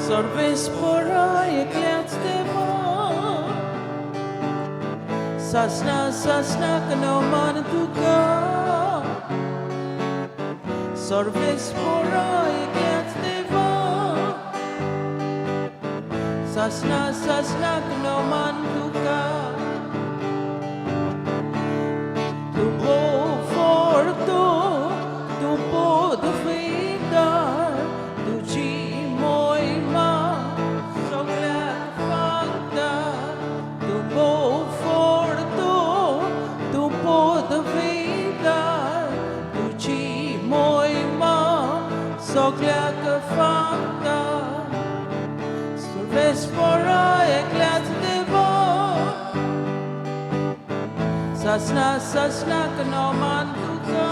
Servis poraje kletsteva Sasna kanoman tuka Servis poraje kletsteva Sasna kanoman tuka Tubo forto Tubo de vidar Tuji Soglia que fanta Servis poraje kletsteva Sasna kanoman tuka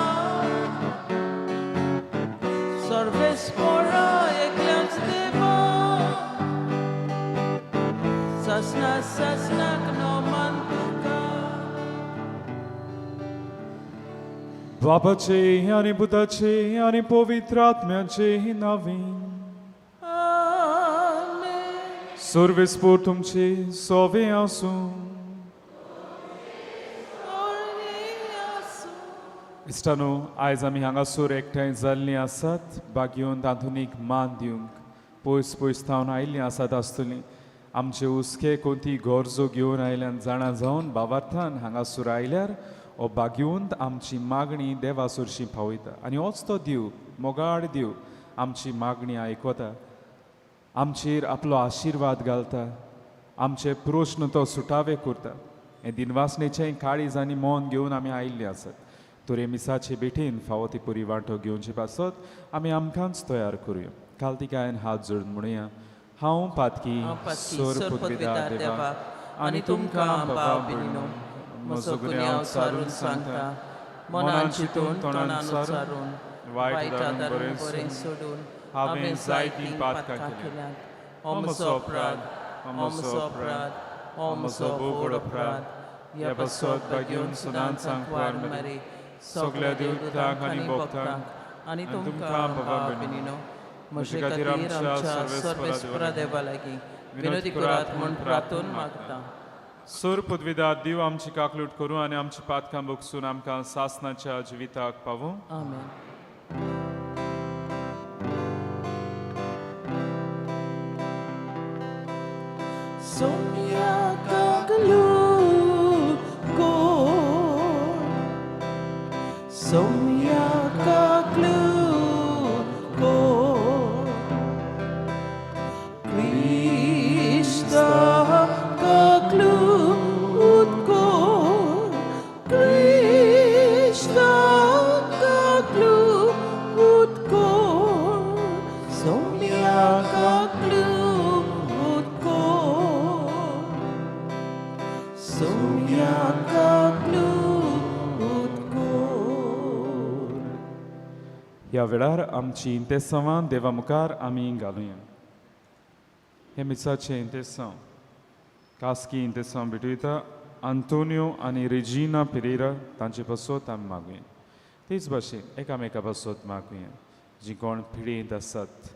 Servis poraje kletsteva Sasna kanoman tuka बाबाचे आणि बुधाचे आणि पवित्रात्म्याचे नावीन सर्वेस्पोर तुमचे सोवे आसूं इश्टानो आयज आमी हांगासर एकठांय जाल्लीं आसात बागयोन तांतूनीक मान दिवंक पयस पयस थावन आयिल्लीं आसात आसतलीं आमचे उस्के कोणती गरजो घेवन आयल्यान जाणा जावन बाबार्थान हांगासर आयल्यार ओ बागयोंत आमची मागणी देवासुरशी पावयता आनी होच तो देव मोगाड देव आमची मागणी आयकता आमचेर आपलो आशिर्वाद घालता आमचे प्रश्न तो सुटावे करता हे दिनवासनेचें काळीज आनी मौन घेवन आमी आयिल्ले आसात तुरे मिसाचे बेठेन फावो ती पुरी वांटो घेवची पासत आमी आमकांच तयार करुया कालतिकायन हात जोडून म्हणुया हांव पातकी सोर पदवीदार देवा आनी तुमकां बाबा बिनो म्हजो गुन्यांव सारून सांगता मनान चिंतून तोंडान सारून वायट धरून बरें सोडून हांवें जायतीं पातकां केल्यात हो म्हजो अपराध हो म्हजो बोड अपराध ह्या बसत बागयोन सदांच सांगपार मेरे सगळ्या देवतांक आनी भक्तांक आनी तुमकां बाबा बिनिनो म्हजे खातीर आमच्या सर्वेस्परा देवा लागीं विनोदी करात म्हूण प्रार्थून मागता सोर पदवीदार देव आमची काकलूट करूं आनी आमची पातकां बोगसून आमकां सासनाच्या जिविताक पावूं आमेन Somia kaklu ko Somia kaklu ko Krista kaklu utko Krista kaklu utko Somia kaklu utko Somia kaklu utko ह्या वेळार आमची इंतेसांवां देवा मुखार आमी घालुया हे मिसाचे इंतेसांव कास्की इंतेसांव भेटयता आंतोनियो आनी रेजिना पेरेरा तांचे पासत आमी मागुया तेच भाशेन एकामेका पासत मागुया जीं कोण पिडेंत आसात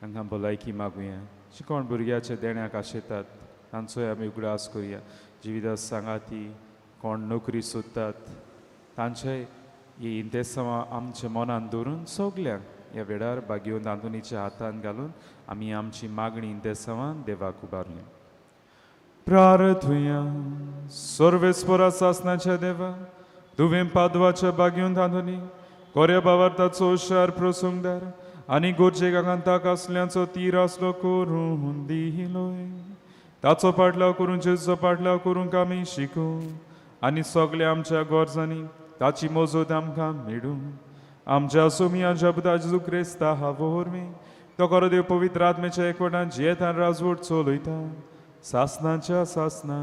तांकां भलायकी मागुया जीं कोण भुरग्याच्या देण्याक आशेतात तांचोय आमी उगडास करुया जिविता सांगाती कोण नोकरी सोदतात तांचेय ही इंतेसांवां आमच्या मनान दवरून सगल्यांक ह्या वेळार बागयोन तांतुनीच्या हातान घालून आमी आमची मागणी इंतेसांवां देवाक उबारली प्रार्थुया सर्वेस्परा सासनाच्या देवा तुवें पादवाच्या बागयोन तांतुनी कोऱ्या बावार्थाचो शार प्रसंगदार आनी गोरचे कांताक असल्याचो तीर आसलो करून दिलोय ताचो पाटलाव करून जेजो पाटलाव करूंक आमी शिकूं आनी सगल्या आमच्या गरजांनी ताची मोजत आमकां मेळूं आमच्या सोमिया जबदा जेजू क्रिस्ता हावोरमी तो खरो देव पवित्र आत्म्याच्या एकवटान जियेतान राजवट चलयता सासनाच्या सासना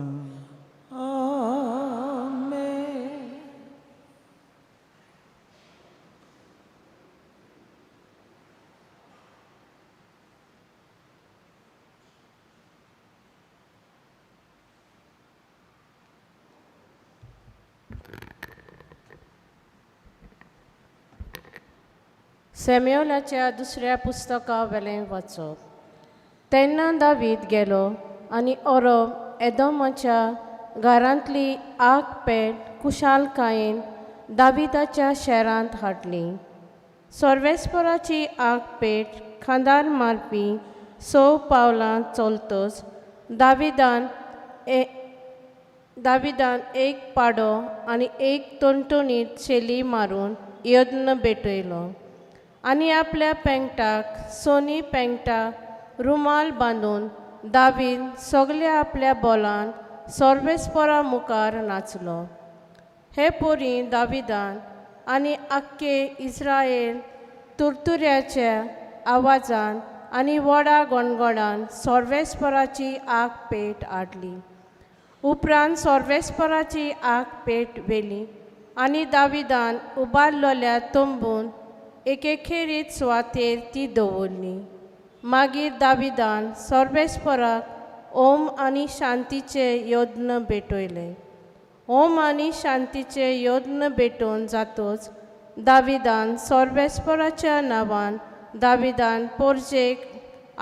सॅम्युएलाच्या दुसऱ्या पुस्तका वेलें वाचप. तेन्ना दावीद गेलो आनी ओरोब एदोमाच्या घरांतली आग पेट कुशालकायेन दाविदाच्या शेरांत हाडली. सर्वेस्पराची आग पेट खांदार मारपी 6 पावलां चलतच दाविदान एक पाडो आनी एक टणटणीत शेली मारून यज्ञ भेटयलो आनी आपल्या पेंगटाक सोनी पेंगटा रुमाल बांदून दावीद सगल्या आपल्या बोलान सर्वेस्परा मुखार नाचलो. हे पोरी दाविदान आनी आख्खे इस्रायेल तुरतुऱ्याच्या आवाजान आनी व्हडा गणगणान सर्वेस्पराची आग पेट हाडली. उपरांत सर्वेस्पराची आग पेट वेली आनी दाविदान उबारलोल्या तंबून एकेखेरीत सुवातेर ती दवरली. मागीर दाविदान सर्वेस्पराक ओम आनी शांतीचे यज्ञ भेटयले. ओम आनी शांतीचे यज्ञ भेटोवन जातच दाविदान सर्वेस्पराच्या नांवान दाविदान पोरजेक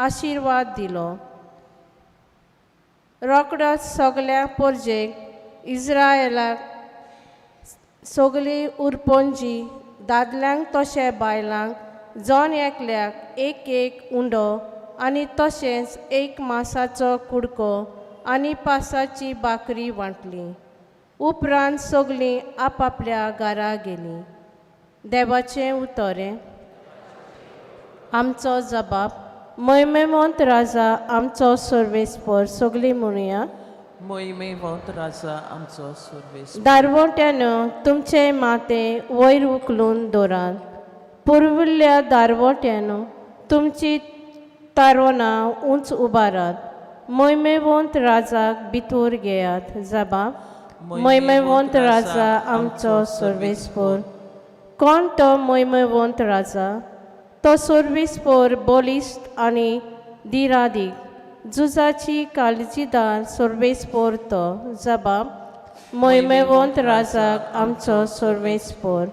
आशिर्वाद दिलो. रोखडोच सगल्या पोरजेक इस्रायेलाक सगली उरपोंजी दादल्यांक तशें बायलांक जण एकल्याक एक उंडो आनी तशेंच एक मासाचो कुडको आनी पासाची बाकरी वांटली. उपरांत सगलीं आपआपल्या घरा गेलीं. देवाचें उतोरें. आमचो जबाब. मोहिमेवंत राजा आमचो सर्वेस्पर. सगलीं म्हणुया. मोहिमेवंत राजा आमचो सर्वेस्पर. दारवट्यानो तुमचे माथे वयर उखलून दवरात. पुर्विल्ल्या दारवट्यानो तुमची तारोनां उंच उबारात. मोहिमेवंत राजाक भितर घेयात. जबाब. मोहिमेवंत राजा आमचो सर्वेस्पर. कोण तो मोहिमेवंत राजा? तो सर्वेस्पर बलिश्ट आनी दिरादीक झुजाची काळजीदार सर्वेस्पर तो. जबाब. मोहिमेवंत राजाक आमचो सर्वेस्पर.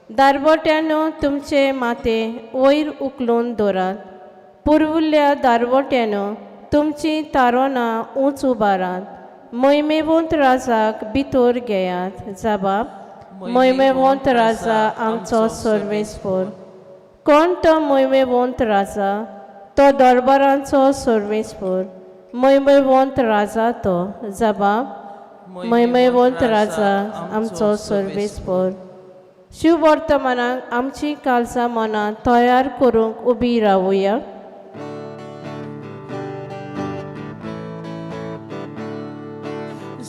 दारवट्यानो तुमचे माथे वयर उखलून दवरात. पुर्विल्ल्या दारवट्यानो तुमची तारोनां उंच उबारात. मोहिमेवंत राजाक भितर घेयात. जबाब. मोहिमेवंत राजा आमचो सर्वेस्पर. कोण तो मोहिमेवंत राजा? तो दरबारांचो सर्वेस्पर. मोहिमेवंत राजा तो. जबाब. मोहिमेवंत राजा आमचो सर्वेस्पर. शिव वर्तमानाक आमची काळजां मनां तयार करूंक उबी रावुया.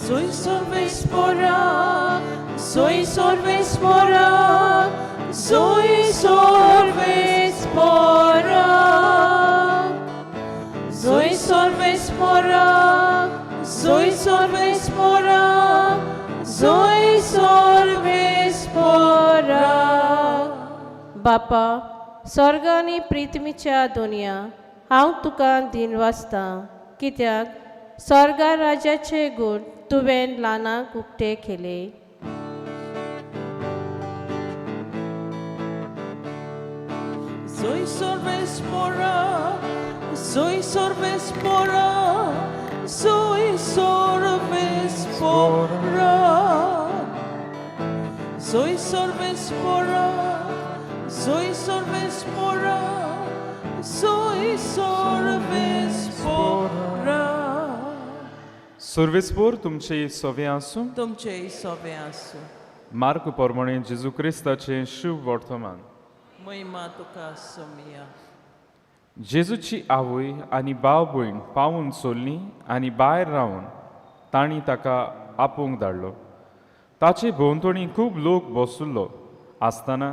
Soy सर्वेस्परा, soy सर्वेस्परा, soy सर्वेस्परा, soy सर्वेस्परा, soy सर्वेस्परा, soy सर्वेस्परा. बापा, स्वर्ग आनी प्रिथ्वीच्या दुनिया हांव तुका दिनवासतां, कित्याक स्वर्गा राजाचे गूण तुवें ल्हानाक उक्ते केले. Soy सर्वेस्परा, soy सर्वेस्परा, soy सर्वेस्परा, soy सर्वेस्परा, soy सर्वेस्परा, soy सर्वेस्परा. सर्वेस्पर तुमचे सोवे आसूं. तुमचे सोबे आसूं. मार्क पोरमणे जेजू क्रिस्ताचें शुभ वर्तमान. महिमा तुका सोमिया. जेजूची आवय आनी भाव भयण पावून चोरलीं आनी भायर रावन तांणी ताका आपोवंक धाडलो. ताचे भोंवतणी खूब लोक बसुल्लो आसतना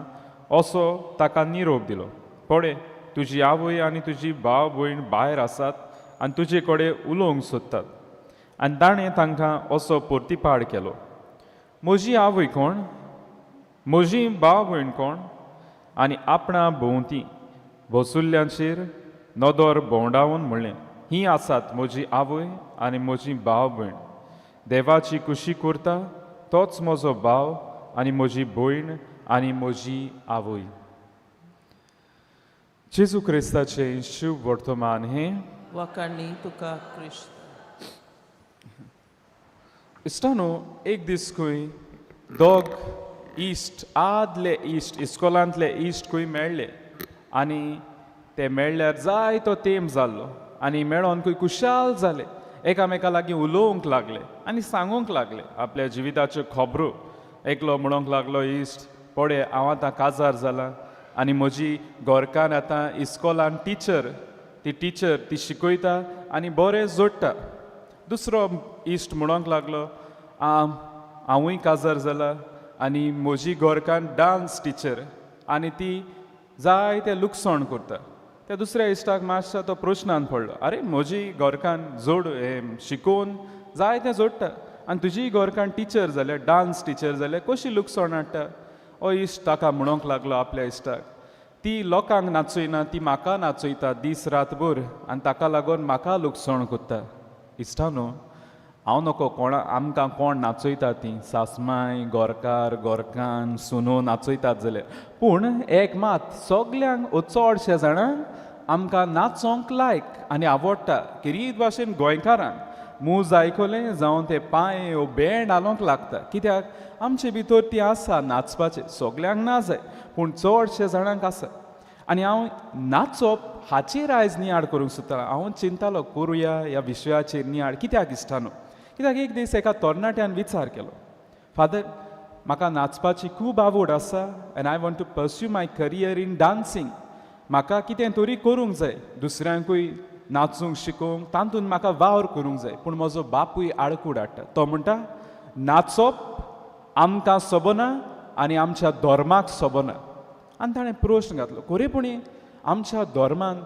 असो ताका निरोप दिलो. पळय, तुजी आवय आनी तुजी भाव भयण भायर आसात आनी तुजे कडेन उलोवंक सोदतात. आनी ताणें तांकां असो परतीपाड केलो. म्हजी आवय कोण? म्हजी भाव भयण कोण? आनी आपणा भोंवती बसुल्ल्यांचेर नदर भोंवडावन म्हणलें, ही आसात म्हजी आवय आनी म्हजी भाव भयण. देवाची कुशी करता तोच म्हजो भाव आनी म्हजी भयण आनी म्हजी आवय. जेजू क्रिस्ताचे शुभ वर्तमान हे वकाणी तुका क्रिस्त. इश्टानो एक दीस खंय दोग इश्ट आदले इश्ट इस्कॉलांतले इश्ट खंय मेळ्ळे आनी ते मेळ्ळ्यार जायतो तेंप जाल्लो आनी मेळोन खंय खुशाल जाले एकामेका लागीं उलोवंक लागले आनी सांगूंक लागले आपल्या जिविताच्यो खबरो. एकलो म्हणूंक लागलो इश्ट पळय हांव आतां काजार जालां आनी म्हजी घोरकान आतां इस्कॉलान टिचर ती शिकयता आनी बरें जोडटा. दुसरो इश्ट म्हणूंक लागलो हांवूय काजार जाला आनी म्हजी घोरकान डान्स टिचर आनी ती जायते लुकसाण करता. त्या दुसऱ्या इश्टाक मातशा तो प्रश्नान पडलो आरे म्हजी घोरकान शिकोवन जायते जोडटा आनी तुजी घोरकान टिचर जाल्यार डान्स टिचर जाल्यार कशी लुकसाण हाडटा. हो इश्ट ताका म्हणूंक लागलो आपल्या इश्टाक ती लोकांक नाचयना ती म्हाका नाचयता दीस रातभर आनी ताका लागून म्हाका लुकसाण कोत्ता. इश्टानो हांव नको आमकां कोण नाचयता ती सासमाय घोरकान सुनो नाचयतात जाल्यार पूण एक मात सगल्यांक चडशे जाणांक आमकां नाचोंक लायक आनी आवडटा. किरीत भाशेन गोंयकारांक मूज आयकलें जावं ते पांय वो बँड हालोंक लागता कित्याक आमचे भितर ती आसा नाचपाचें. सगल्यांक ना जाय पूण चडशे जाणांक आसा आनी हांव नाचप हाचेर आयज नियाड करूंक सोदतालो. हांव चिंतालो करुया ह्या विशयाचेर नियाड कित्याक इश्टानो कित्याक एक दीस एका तरणाट्यान विचार केलो फादर म्हाका नाचपाची खूब आवड आसा and I want to pursue my career in dancing. म्हाका कितें तरी करूंक जाय दुसऱ्यांकूय नाचूंक शिकोवंक तातूंत म्हाका वावर करूंक जाय पूण म्हजो बापूय आडकूड हाडटा. तो म्हणटा नाचप आमकां सबना आनी आमच्या धर्माक सबना. आनी ताणें प्रश्न घातलो खरेपणी आमच्या धर्मान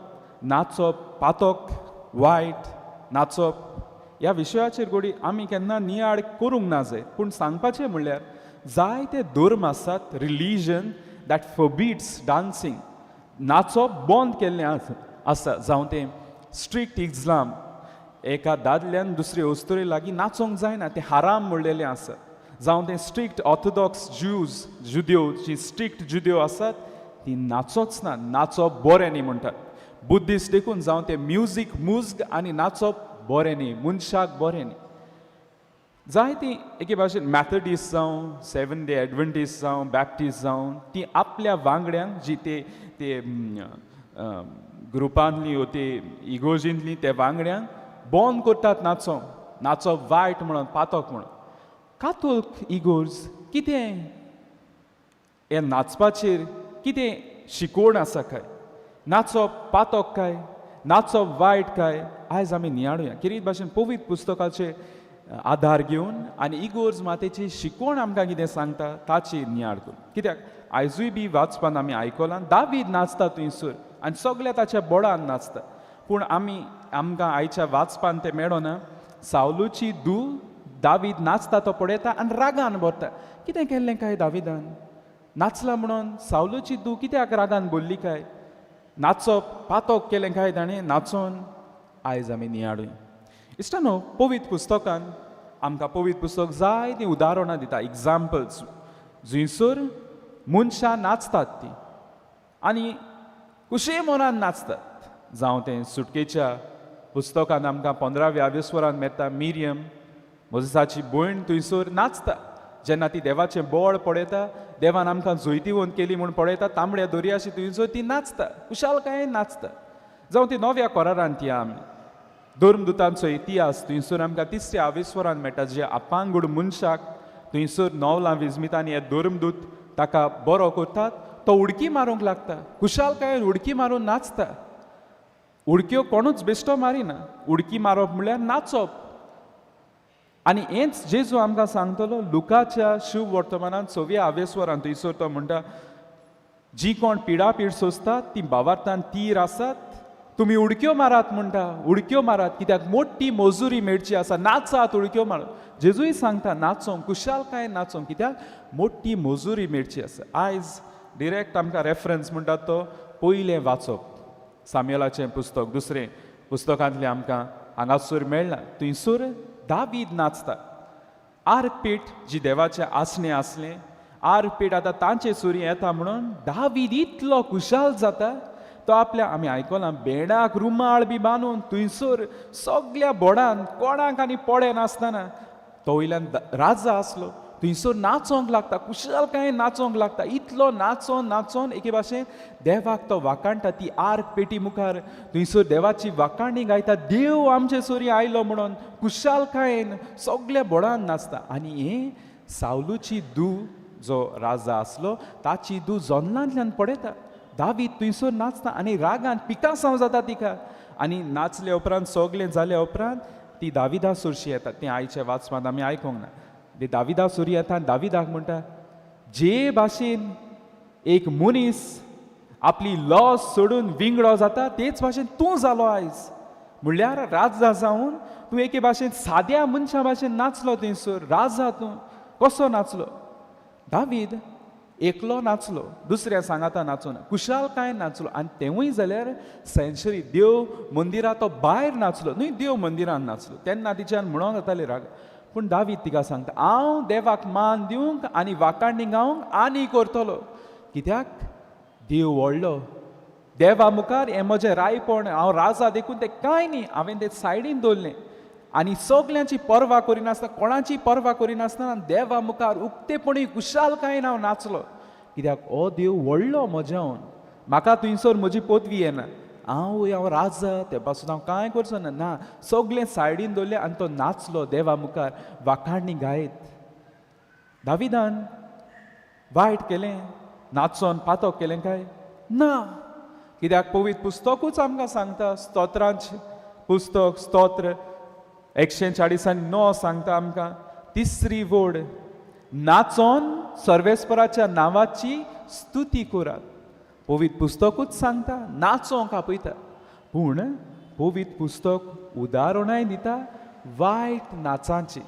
नाचप पातक वायट नाचप ह्या विशयाचेर घोडी आमी केन्ना नियाड करूंक ना जाय पूण सांगपाचें म्हणल्यार जायते धर्म आसात रिलीजन दॅट फॉरबिड्स डान्सिंग नाचप बंद केल्लें आसा. जावं तें स्ट्रिक्ट इस्लाम एका दादल्यान दुसरे अस्तुरे लागीं नाचोंक जायना तें हाराम म्हणलेलें आसा. जावं तें स्ट्रिक्ट ऑर्थोडॉक्स जुद्यो जी स्ट्रिक्ट जुद्यो आसात ती नाचोच ना नाचप बरें न्ही म्हणटात. बुद्धिस्ट देखून जावं तें म्युजीक मुज्ग आनी नाचप बरें न्ही मनशाक बरें न्ही. जायतीं एके भाशेन मॅथडिस्ट जावं सेवन डे एडव्हेंटिस्ट जावं बॅप्टिस्ट जावं ती आपल्या वांगड्यांक जी ते ग्रुपांतली वो ते इगोजींतली ते वांगड्यांक बंद करतात नाचप वायट म्हणून पातक म्हणून. कातोलीक इगोर्ज कितें हे नाचपाचेर कितें शिकोवण आसा काय नाचप पातक काय नाचप वायट काय आयज आमी नियाडुया किरीत भाशेन पवित्र पुस्तकाचे आधार घेवन आनी इगोर्ज मातेची शिकोवण आमकां कितें सांगता ताची नियाड करून. कित्याक आयजूय बी वाचपान आमी आयकलां दावीद नाचता थंयसर आनी सगल्या ताच्या बोडान नाचता पूण आमकां आयच्या वाचपान तें मेळना. सावलूची धूव दावीद नाचता तो पळयता आनी रागान भरता. कितें केल्लें काय दाविदान नाचला म्हणून सावलूची धूव कित्याक रागान बोल्ली काय नाचप पातक केलें काय ताणें नाचोन आयज आमी नियाडूय. इश्टानो पवित्र पुस्तकान आमकां पवित्र पुस्तक जायतीं उदाहरणां दिता एग्जाम्पल्स जंयसर मनशां नाचतात ती आनी कुशे मनान नाचतात. जावं तें सुटकेच्या पुस्तकान आमकां 15व्या विस्वरान मेळटा मिरियम मोजेसाची भयण थंयसर नाचता जेन्ना ती देवाचें बोळ पळयता देवान आमकां जोयतीवंत केली म्हूण पळयता तांबड्या दर्याशी थंयसर ती नाचता कुशालकायेन नाचता. जावं ती नव्या कोरारान ती आमी धर्मदुतांचो इतिहास थंयसर आमकां 3ऱ्या विस्वरान मेळटा जे अपांगूड मनशाक थंयसर नवलां विजमितांनी हे धर्मदूत ताका बरो करतात तो उडकी मारूंक लागता कुशालकायेन उडकी मारून नाचता. उडक्यो कोणूच बेश्टो मारिना उडकी मारप म्हणल्यार नाचप. आनी हेंच जेजू आमकां सांगतलो लुकाच्या शुभ वर्तमानांत 6व्या विस्वरान थंयसर तो म्हणटा जी कोण पिडापीड सोंसतात ती भावार्थान तीर आसात तुमी उडक्यो मारात म्हणटा उडक्यो मारात कित्याक मोठी मजुरी मेळची आसा नाचात उडक्यो मारत. जेजूय सांगता नाचोंक कुशालकाय नाचोंक कित्याक मोठी मजुरी मेळची आसा. आयज डिरेक्ट आमकां रेफरन्स म्हणटात तो पयलें वाचप साम्युएलाचें पुस्तक दुसरें पुस्तकांतलें आमकां हांगासर मेळना. थंयसर दावीद नाचता. आर्कपीठ जी देवाचें आसणें आसलें आर्कपीठ आतां तांचे सुरी येता म्हणून दावीद इतलो खुशाल जाता तो आपल्या आमी आयकलां बेडाक रुमाळ बी बांदून थंयसर सगळ्या बोर्डान कोणाक आनी पोडे नासतना तो वयल्यान राजा आसलो थंयसर नाचोंक लागता कुशलकाय नाचोंक लागता इतलो नाचोन नाचोन एके भाशेन देवाक तो वाकाणटा ती आर्क पेटी मुखार थंयसर देवाची वाकाणणी गायता देव आमचे सोरी आयलो म्हणून कुशालकायेन सगळ्या बोर्डान नाचता आनी हे सावलूची धूव जो राजा आसलो ताची धूव जन्मांतल्यान पडयता दावीद थंयसर नाचता आनी रागान पिकासांव जाता तिका आनी नाचले उपरांत सगळें जाले उपरांत ती दाविदा सुरशी येता तें आयचे वाचपांत आमी आयकोंक ना ती दाविदा सुरी येता आनी दाविदाक म्हणटा जे भाशेन एक मनीस आपली लॉस सोडून विंगडो जाता तेच भाशेन तूं जालो आयज म्हणल्यार राजा जावन तूं एके भाशेन साद्या मनशा भाशेन नाचलो थंयसर राजा तूं कसो नाचलो दावीद एकलो नाचलो दुसऱ्या सांगाता नाचून कुशालकाय नाचलो आनी तेवूय जाल्यार सेंचुरी देव मंदिरांत तो भायर नाचलो न्हय देव मंदिरांत नाचलो तेन्ना तिच्यान म्हणोंक जातालें राग पूण दावीद तिका सांगता हांव देवाक मान दिवंक आनी वाकाणणी गावंक आनी करतलो कित्याक देव व्हडलो देवा मुखार हें म्हजें रायपण हांव राजा देखून तें कांय न्ही हांवें तें सायडीन दवरलें आनी सगल्यांची पर्वा करिनासतना कोणाची पर्वा करिनासतना देवा मुखार उक्तेपणी कुशालकायेन हांव नाचलो कित्याक हो देव व्हडलो म्हज्यावन म्हाका थंयसर म्हजी पदवी येना हांव राजा ते पासून हांव कांय करचो ना सगळें सायडीन दवरलें आनी तो नाचलो देवा मुखार वाखाणणी गायत दाविदान वायट केलें नाचोन पातक केलें काय ना कित्याक पवित्र पुस्तकूच आमकां सांगता स्तोत्रांचें पुस्तक स्तोत्र 149 सांगता आमकां तिसरी वोड नाचोन सर्वेस्पराच्या नांवाची स्तुती करात पवित्र पुस्तकूच सांगता नाचोंक आपयता पूण पवित्र पुस्तक उदाहरणाय दिता वायट नाचांची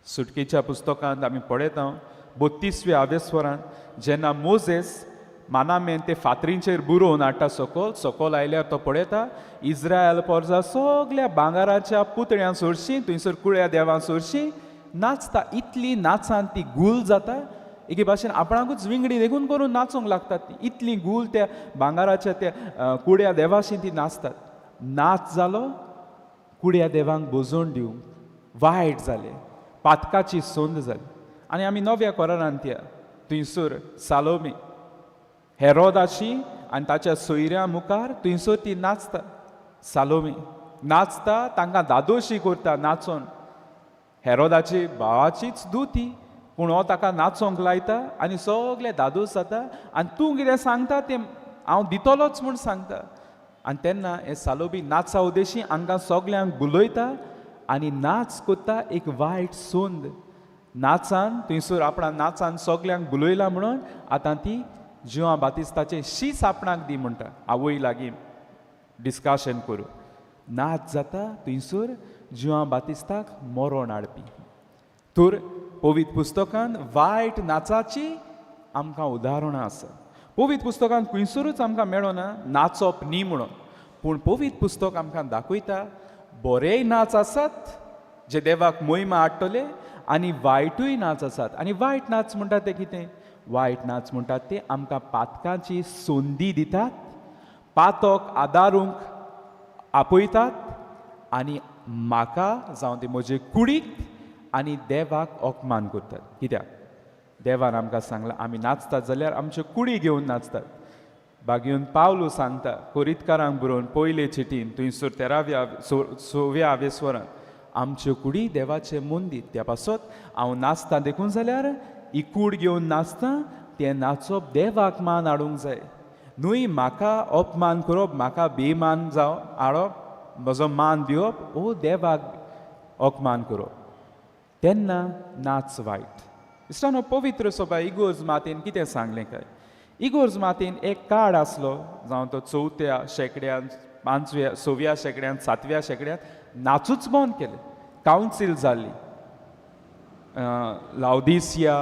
सुटकेच्या पुस्तकांत आमी पळयता 32व्या आवेस्वरांत जेन्ना मोजेस मानामेन ते फातरींचेर बुरोवन हाडटा सकयल आयल्यार तो पळयता इज्रायल पोरजा सगळ्या भांगाराच्या पुतळ्यां सोडशी थंयसर कुळ्या देवां सोडशी नाचता इतली नाचान ती गूल जाता एके भाशेन आपणाकूच विंगडी देखून करून नाचोंक लागतात ती इतली गूल त्या भांगाराच्या त्या कुड्या देवाशी ती नाचतात नाच जालो कुड्या देवांक बोजोन दिवंक वायट जालें पातकाची सोंद जाली आनी आमी नव्या कोरांत या थंयसर सालोमी हेरोदाची आनी ताच्या सोयऱ्यां मुखार थंयसर ती नाचता सालोमी नाचता तांकां दादोशी करता नाचोन हेरोदाची भावाचीच धूव ती पूण हो ताका नाचोंक लायता आनी सगळे दादोस जाता आनी तूं कितें सांगता तें हांव दितलोच म्हूण सांगता आनी तेन्ना हे सालोमी नाचा उदेशी हांकां सगल्यांक बुलयता आनी नाच कोत्ता एक वायट सोंद नाचान थंयसर आपणा नाचान सगल्यांक बुलयला म्हणून आतां ती जिवा बातिस्ताचे शीस आपणाक दी म्हणटा आवय लागीं डिस्कशन करूं नाच जाता थंयसर जिवा बातिस्ताक मरण हाडपी तर पवित्र पुस्तकांत वायट नाचाची आमकां उदाहरणां आसा पवित्र पुस्तकांत खंयसरूच आमकां मेळना नाचप न्ही म्हणून पूण पवित्र पुस्तक आमकां दाखयता बरेय नाच आसात जे देवाक महिमा हाडटले आनी वायटूय नाच आसात आनी वायट नाच म्हणटा ते कितें वायट नाच म्हणटात ते आमकां पातकांची सोंदी दितात पातक आदारूंक आपयतात आनी म्हाका जावं ते म्हजे कुडीक आनी देवाक अपमान करतात कित्याक देवान आमकां सांगलां आमी नाचतात जाल्यार आमच्यो कुडी घेवन नाचतात बागेवन पावलू सांगता कोरीतकारांक बरोवन पयले चिटीन थंयसर 13व्या आवेस्वरांत आमच्यो कुडी देवाचे मंदीर त्या पासत हांव नाचता देखून जाल्यार ही कूड घेवन नाचता तें नाचप देवाक मान हाडूंक जाय न्हय म्हाका अपमान करप म्हाका बेमान जावं हाडप म्हजो मान दिवप ओ देवाक अपमान करप तेन्ना नाच वायट इश्टानो पवित्र सभा इगोर्ज मातेन कितें सांगलें काय इगोर्ज मातेन एक काळ आसलो जावं तो 4थ्या शेंकड्यान 5व्या 6व्या शेंकड्यान 7व्या शेंकड्यान नाचूच बंद केलें कावन्सील जाल्ली लावदिसिया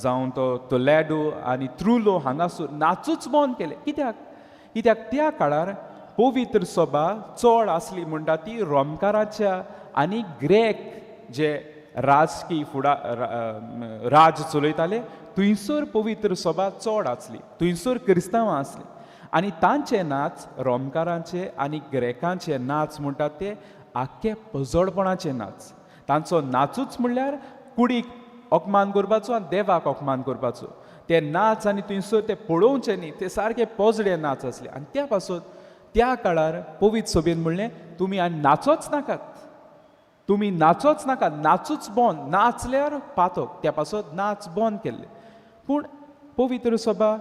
जावं तो टोलेडो आनी त्रुलो हांगासर नाचूच बंद केलें कित्याक त्या काळार पवित्र सभा चड आसली म्हणटा ती रोमकाराच्या आनी ग्रेक जे राजकी राज चलयताले थंयसर पवित्र सभा चड आसली थंयसर क्रिस्तांवां आसली आनी तांचे नाच रोमकारांचे आनी ग्रेकांचे नाच म्हणटात ते आख्खे पजोडपणाचे नाच. तांचो नाचूच म्हणल्यार कुडीक ओकमान करपाचो आनी देवाक ओकमान करपाचो. ते नाच आनी थंयसर ते पळोवचे न्ही, ते सारके पोजडे नाच आसले. आनी त्या पासून त्या काळार पवित्र सभेन म्हणलें तुमी आनी नाचोच नाकात, तुमी नाचोच नाकात, नाचूच बंद, नाचल्यार पातक. त्या पासून नाच बंद केल्ले. पूण पवित्र सभा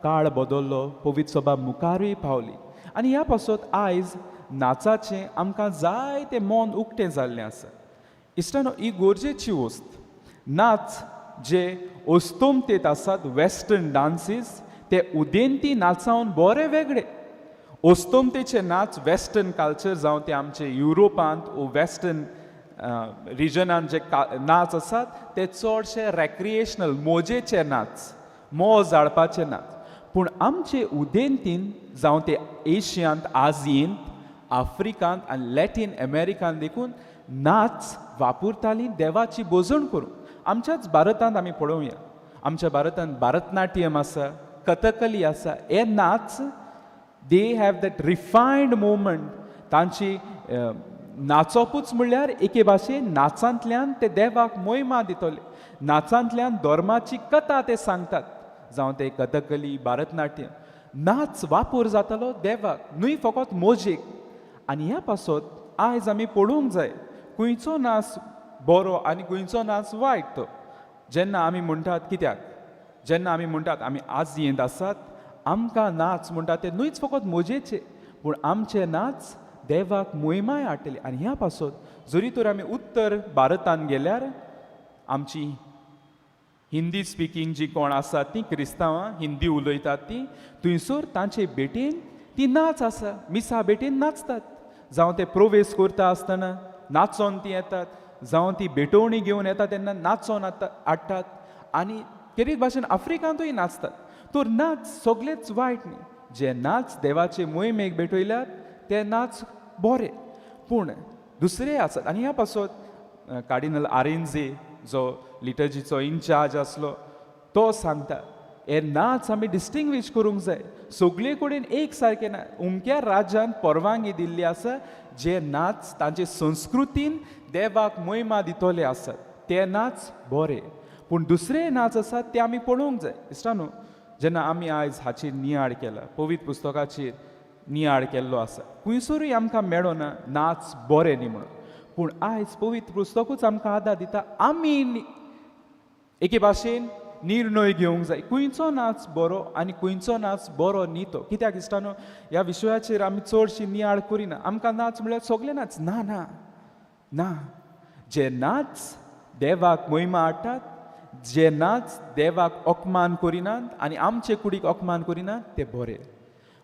काळ बदललो, पवित्र सभा मुखारूय पावली आनी ह्या पासून आयज नाचाचें आमकां जायतें मन उक्तें जाल्लें आसा. इश्टानो, ही गरजेची वस्त. नाच जे ओस्तोमतेत आसात, वेस्टर्न डान्सीस, ते उदेंती नाचावन बरे वेगळे. ओस्तोमतेचे नाच वेस्टर्न कल्चर जावं ते आमचे युरोपांत वो वेस्टर्न रिजनांत जे नाच आसात ते चडशे रेक्रिएशनल मोजेचे नाच, मोज हाडपाचे नाच. पूण आमचे उदेंतीन जावं ते एशियांत, आजियेंत, आफ्रिकांत आनी लॅटीन अमेरिकांत देखून नाच वापरतालीं देवाची बोजण करूंक. आमच्याच भारतांत आमी पळोवया, आमच्या भारतांत भरतनाट्यम आसा, कथकली आसा. हे नाच they have that refined moment. तांची नाचोपूच म्हणल्यार एके भाशेन नाचांतल्यान ते देवाक महिमा दितले, नाचांतल्यान धर्माची कथा ते सांगतात. जावं ते कथकली, भरतनाट्यम, नाच वापर जातालो देवाक, न्हय फकत मोजेक. आनी ह्या पासून आयज आमी पळोवंक जाय खंयचो नाच बरो आनी खंयचो नाच वायट तो. जेन्ना आमी म्हणटात, कित्याक जेन्ना आमी म्हणटात आमी आजियेंत आसात, आमकां नाच म्हणटा ते न्हयच फकत मोजेचे, पूण आमचे नाच देवाक महिमाय हाडटले. आनी ह्या पासून जरी तर आमी उत्तर भारतांत गेल्यार आमची हिंदी स्पिकींग जी कोण आसात ती क्रिस्तांवां हिंदी उलयतात ती, थंयसर तांचे बेटेन ती नाच आसा. मिसा बेटेन नाचतात, जावं ते प्रवेश करता आसतना नाचोन ती येतात, जावं ती भेटवणी घेवन येता तेन्ना नाचोन हाडटात. आनी तेरीच भाशेन आफ्रिकांतूय नाचतात. तर नाच सगळेच वायट न्ही. जे नाच देवाचे मोहिमेक भेटयल्यात ते नाच बरे, पूण दुसरे आसात. आनी ह्या पासून कार्डिनल आरेंजे जो लिटर्जीचो इन्चार्ज आसलो तो सांगता हे नाच आमी डिस्टिंग्वीश करूंक जाय. सगळे कडेन एक सारके ना. उमक्या राज्यांत परवानगी दिल्ली आसा जे नाच तांचे संस्कृतीन देवाक महिमा दितले आसात, ते नाच बरे. पूण दुसरे नाच आसात ते आमी पळोवंक जाय. इश्टानो, जेन्ना आमी आयज हाचेर नियाळ केला, पवित्र पुस्तकाचेर नियाळ केल्लो आसा, खंयसरूय आमकां मेळना नाच बरे न्ही म्हणून. पूण आयज पवित्र पुस्तकूच आमकां आदार दिता. आमी एके भाशेन निर्णय घेवंक जाय खंयचो नाच बरो आनी खंयचो नाच बरो न्ही तो. कित्याक इश्टानो, ह्या विशयाचेर आमी चडशी नियाळ करिना. आमकां नाच म्हळ्यार सगळे नाच ना ना ना. जे नाच देवाक महिमा हाडटात, जे नाच देवाक अपमान करिनात आनी आमचे कुडीक अपमान करिनात, ते बरे.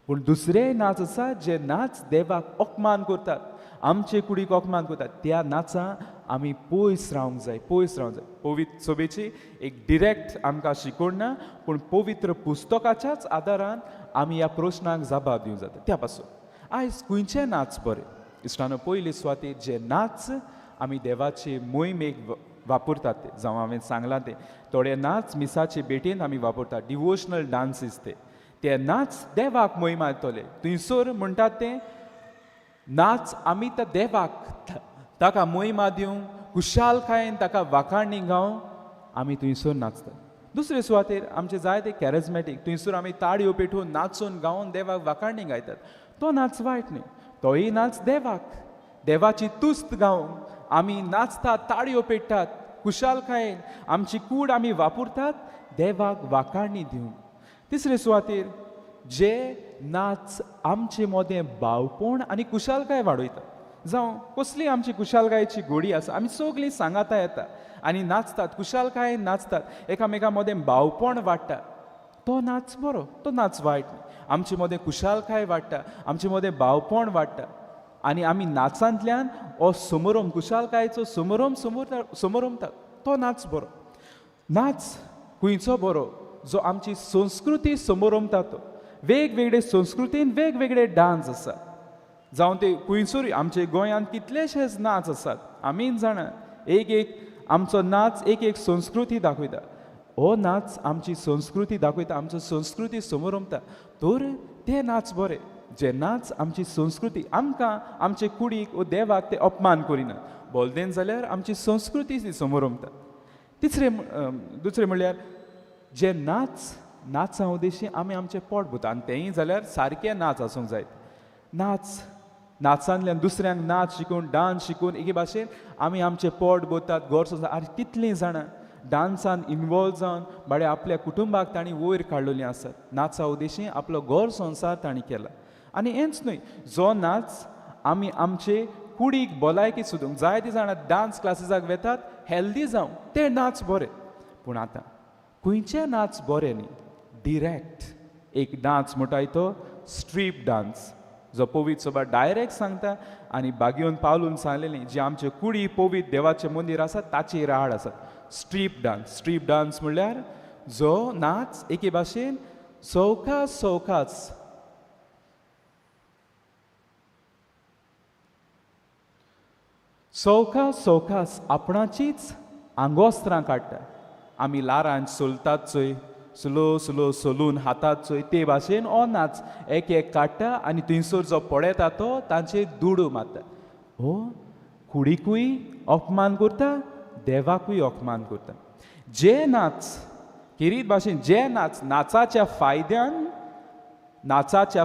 पूण दुसरे नाच आसा जे नाच देवाक अपमान करतात, आमचे कुडीक अपमान करतात, त्या नाचा आमी पयस रावंक जाय, पयस रावंक जाय. पवित्र सभेची एक डिरेक्ट आमकां शिकवण ना, पूण पवित्र पुस्तकाच्याच आदारान आमी ह्या प्रश्नाक जबाब दिवंक जाता. त्या पासून आयज खंयचे नाच बरे? इश्टानो, पयले सुवातेर जे नाच आमी देवाचे मोहिमेक वापरतात ते, जावं हांवें सांगलां ते थोडे नाच मिसाचे बेटेन आमी वापरतात, डिवोशनल डान्सीस ते नाच देवाक महिमा येतले. थंयसर म्हणटात ते नाच आमी त्या देवाक ताका महिमा दिवंक, खुशालकायेन ताका वाखाणणी गावंक आमी थंयसर नाचतात. दुसरे सुवातेर आमचे जायते कॅरिझमॅटीक, थंयसर आमी ताळयो पेटोवन नाचून गावन देवाक वाखाणणी गायतात. तो नाच वायट न्ही, तोय नाच देवाक, देवाची तुस्त गावंक आमी नाचतात, ताळयो पेटतात, खुशालकायेन आमची कूड आमी वापरतात देवाक वाखाणणी दिवंक. तिसरे सुवातेर जे नाच आमचे मोदें भावपण आनी कुशालकाय वाडयता. जावं कसली आमची कुशालकायेची घोडी आसा, आमी सगळीं सांगाता येता आनी नाचतात, कुशालकायेन नाचतात, एकामेका मोदें भावपण वाडटा, तो नाच बरो, तो नाच वायट न्ही. आमचे मोदें कुशालकाय वाडटा, आमचे मोदें भावपण वाडटा आनी आमी नाचांतल्यान हो समारंभ, कुशालकायेचो समारंभतात, तो नाच बरो. नाच खंयचो बरो? जो आमची संस्कृती समारंभता तो. वेगवेगळे संस्कृतीन वेगवेगळे डान्स आसा, जावं ते खंयसरूय आमचे गोंयांत कितलेशेच नाच आसात. आमी जाणा एक आमचो नाच एक संस्कृती दाखयता. हो नाच आमची संस्कृती दाखयता, आमची संस्कृती समोर रमता. तर ते नाच बरे, जे नाच आमची संस्कृती आमकां आमचे कुडीक व देवाक ते अपमान करिना. बोलदेन जाल्यार आमची संस्कृती ती समोर रमता. दुसरें म्हणल्यार जे नाचा उद्देशी आमी आमचें पोट भरता, आनी तेंय जाल्यार सारके नाच आसूंक जाय. नाचांतल्यान दुसऱ्यांक नाच शिकून, डान्स शिकून एके भाशेन आमी आमचें पोट भरतात, घर संवसार. आनी कितलीं जाणां डान्सान इनवॉल्व जावन बाडे आपल्या कुटुंबाक तांणी वयर काडलेलीं आसात. नाचा उद्देशी आपलो घर संवसार तांणी केला. आनी हेंच न्हय, जो नाच आमी आमचे कुडीक भलायकी सुदूंक, जायतीं जाणां डान्स क्लासीसाक वेतात हेल्दी जावं, ते नाच बरे. पूण आतां खंयचे नाच बरे न्ही, डिरेक्ट एक डान्स म्हणटाय तो स्ट्रीप डान्स, जो पवित्र सभा डायरेक्ट सांगता आनी बागेवन पावलून सांगलेलीं जी आमचे कुडी पवित्र देवाचें मंदीर आसा ताचेर आड आसात. स्ट्रीप डान्स म्हणल्यार जो नाच एके भाशेन सवकास आपणाचीच आंगोस्त्रां काडटा. आमी लारांच सोलतात चोय, स्लो सोलून हातात चोय, ते भाशेन हो नाच एक काडटा आनी थंयसर जो पडयता तो तांचेर दुडू मारता. हो कुडीकूय अपमान करता, देवाकूय अपमान करता. जे नाच किरीत भाशेन जे नाचाच्या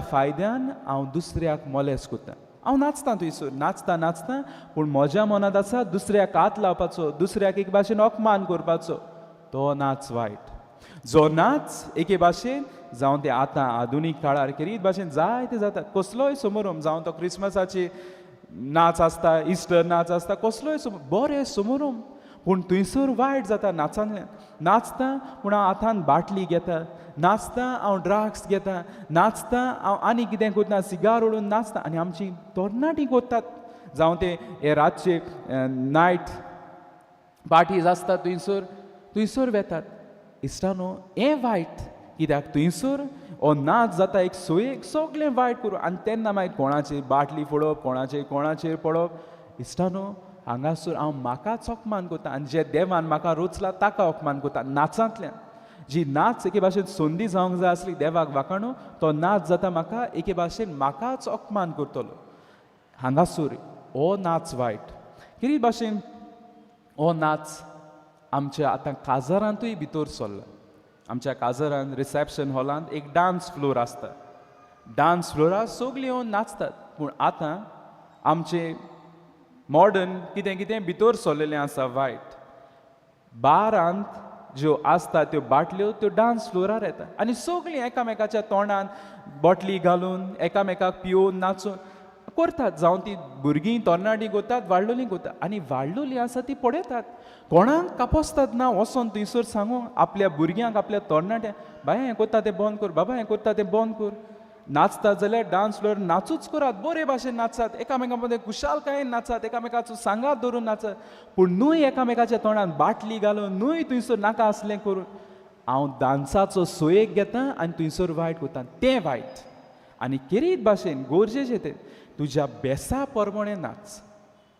फायद्यान हांव दुसऱ्याक मोलेस करता. हांव नाचतां थंयसर, नाचता पूण म्हज्या मनांत आसा दुसऱ्याक हात लावपाचो, दुसऱ्याक एक भाशेन अपमान करपाचो, तो नाच वायट. जो नाच एके भाशेन जावं ते आतां आधुनीक काळार किरीत भाशेन जायते जातात. कसलोय समारंभ, जावं तो क्रिस्मसाची नाच आसता, इस्टर नाच आसता, कसलोय बरे समारंभ, पूण थंयसर वायट जाता नाचांतल्यान. नाचता पूण हांव हातान बाटली घेता, नाचता हांव ड्रग्स घेता, नाचता हांव आनी कितें करता, सिगार ओडून नाचता. आनी आमची तरणाटीं करतात, जावं ते हे रातचे नायट पार्टीज आसता थंयसर वेतात. इश्टानो हें वायट, कित्याक थंयसर हो नाच जाता एक सोयेक सगळें वायट करूं. आनी तेन्ना मागीर कोणाची बाटली फोडप, कोणाचेर पडप. इश्टानो हांगासर हांव म्हाकाच अपमान करता, आनी जे देवान म्हाका रोचला ताका अपमान करता नाचांतल्यान. जी नाच एके भाशेन संदी जावंक जाय आसली देवाक वाखाणू, तो नाच जाता म्हाका एके भाशेन म्हाकाच अपमान करतलो. हांगासर हो नाच वायट. कितें भाशेन हो नाच आमच्या आतां काजारांतूय भितर सरला. आमच्या काजारांत रिसेप्शन हॉलांत एक डान्स फ्लोर आसता. डान्स फ्लोरार सगळीं येवन नाचतात. पूण आतां आमचे मॉडर्न कितें भितर सरलेलें आसा वायट. बारांत ज्यो आसता त्यो बाटल्यो त्यो डान्स फ्लोरार येता आनी सगळीं एकामेकाच्या तोंडान बॉटली घालून एकामेकाक पिवून नाचून करतात. जावं ती भुरगीं तरणाटीं करतात, वाडलोलीं करतात. आनी वाडलोलीं आसा ती पळयतात, कोणाक कापोसतात ना वचोन थंयसर सांगूंक आपल्या भुरग्यांक, आपल्या तरणाट्यांक, बाय हें करता तें बंद कर, बाबा हें करता तें बंद कर. नाचतात जाल्यार डान्स फ्लोर नाचूच करात, बरे भाशेन नाचात, एकामेका मदें कुशालकायेन नाचात, एकामेकाचो सांगात धरून नाचात. पूण न्हय एकामेकाच्या तोंडान बाटली घालून, न्हय थंयसर नाका आसलें करून. हांव डान्साचो सोयेक घेतां आनी थंयसर वायट करतां, तें वायट. आनी किरीत भाशेन गरजेचें तें तुज्या बेसा प्रमाणें नाच,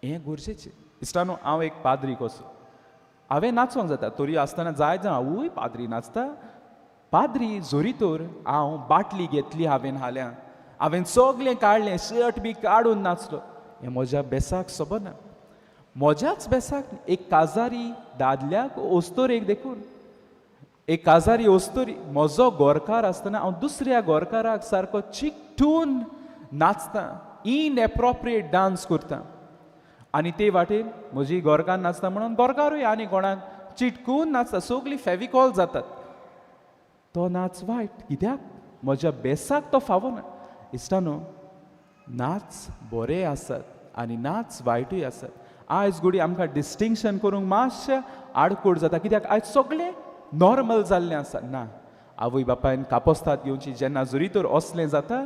हें गरजेचें. इश्टानो हांव एक पाद्री कसो, हांवें नाचोंक जाता, तरी आसतना जाय हांवूय पाद्री नाचता. पाद्री जोरी तर हांव बाटली घेतली हांवें सगळें काडलें, शर्ट बी काडून नाचलो, हें म्हज्या बेसाक सबना. म्हज्याच बेसाक एक काजारी दादल्याक ओस्तोरेक देखून, एक काजारी ओस्तोरी म्हजो गोरकार आसतना हांव दुसऱ्या गोरकाराक सारको चिकटून नाचतां, इनएप्रोप्रिएट डान्स करतां. आनी ते वाटेन म्हजी गोरकार नाचता म्हणून गोरकारूय आनी कोणाक चिटकून नाचता, सगळीं फेविकॉल जातात. तो नाच वायट, कित्याक म्हज्या बेसाक तो फावना. इश्टानो नाच बरे आसात आनी नाच वायटूय आसात. आयज घडी आमकां डिस्टिंक्शन करूंक मातशें आडकोड जाता, कित्याक आयज सगळें नॉर्मल जाल्लें आसा. ना, आवय बापायन कापोस्ताद घेवची, जेन्ना जरी तर असलें जाता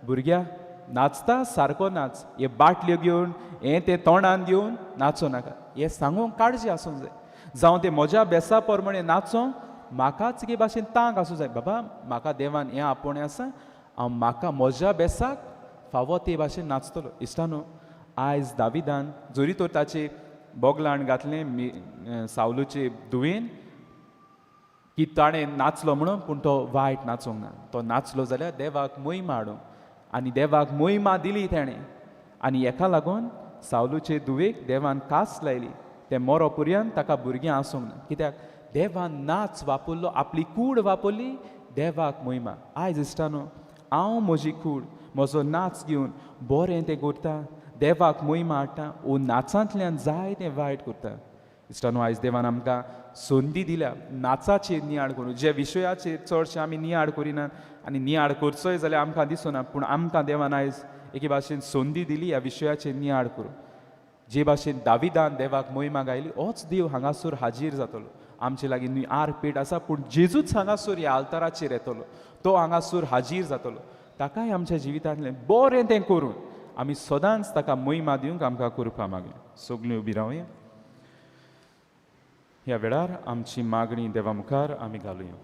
भुरग्या नाचता सारको नाच, हे बाटल्यो घेवन हें तें तोंडान घेवन नाचो नाका, हें सांगूंक काळजी आसूंक जाय. जावं ते म्हज्या बेसा प्रमाणें नाचोंक म्हाकाच एके भाशेन तांक आसूं जाय, बाबा म्हाका देवान हें आपोवणें आसा, हांव म्हाका म्हज्या बेसाक फावो ते भाशेन नाचतलो. इश्टानो आयज दाविदान जरी तर ताचे बोगलाण घातलें सावलूचे धुवेन, की ताणें नाचलो म्हणून पूण तो वायट नाचोंक ना. तो नाचलो जाल्यार देवाक महिमा हाडूंक, आनी देवाक महिमा दिली ताणें. आनी हेका लागून सावलूचे धुवेक देवान कास लायली. ते मरो पर्यंत ताका भुरगीं आसूंक ना. कित्याक देवान नाच वापरलो, आपली कूड वापरली, देवाक महिमा. आयज इश्टानो, हांव म्हजी कूड, म्हजो नाच घेवन बरें तें करता, देवाक महिमा हाडटा, वो नाचांतल्यान जाय तें वायट करता. इश्टानो, आयज देवान आमकां संदी दिल्या नाचाचेर नियाळ करूं. जे विशयाचेर चडशे आमी नियाळ करिनात, आनी नियाळ करचोय जाल्यार आमकां दिसना, पूण आमकां देवान आयज एके भाशेन संदी दिली ह्या विशयाचेर नियाळ करूं. जे भाशेन दाविदान देवाक महिमा गायली, होच देव हांगासर हाजीर जातलो. आमचे लागीं न्हय आर पेट आसा, पूण जेजूच हांगासर ह्या आल्ताराचेर येतलो. तो हांगासर हाजीर जातलो. ताकाय आमच्या जिवितांतलें बरें तें करून आमी सदांच ताका महिमा दिवंक आमकां करपा मागया. सगळीं उबी रावया. ह्या वेळार आमची मागणी देवा मुखार आमी घालुया.